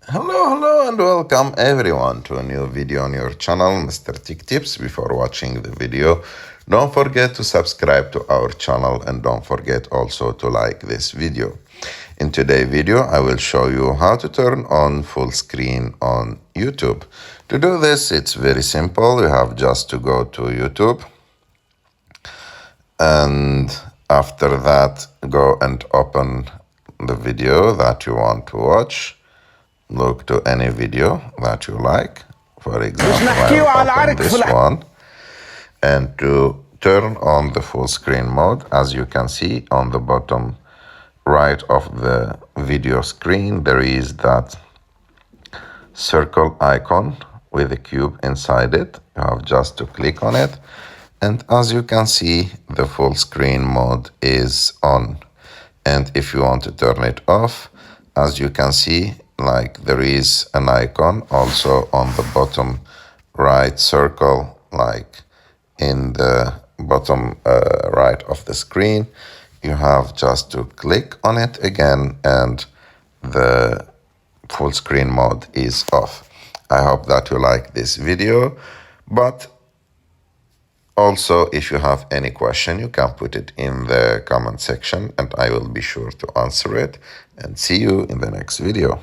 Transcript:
Hello, and welcome everyone to a new video on your channel, Mr. Tech Tips. Before watching the video, don't forget to subscribe to our channel and don't forget also to like this video. In today's video, I will show you how to turn on full screen on YouTube. To do this, it's very simple. You have just to go to YouTube and after that, go and open the video that you want to watch. Look to any video that you like. For example, I'll open this one. And to turn on the full screen mode, as you can see on the bottom right of the video screen, there is that circle icon with a cube inside it. You have just to click on it. And as you can see, the full screen mode is on. And if you want to turn it off, as you can see, like there is an icon also on the bottom right circle, like in the bottom right of the screen. You have just to click on it again and the full screen mode is off. I hope that you like this video, but also if you have any question, you can put it in the comment section and I will be sure to answer it, and see you in the next video.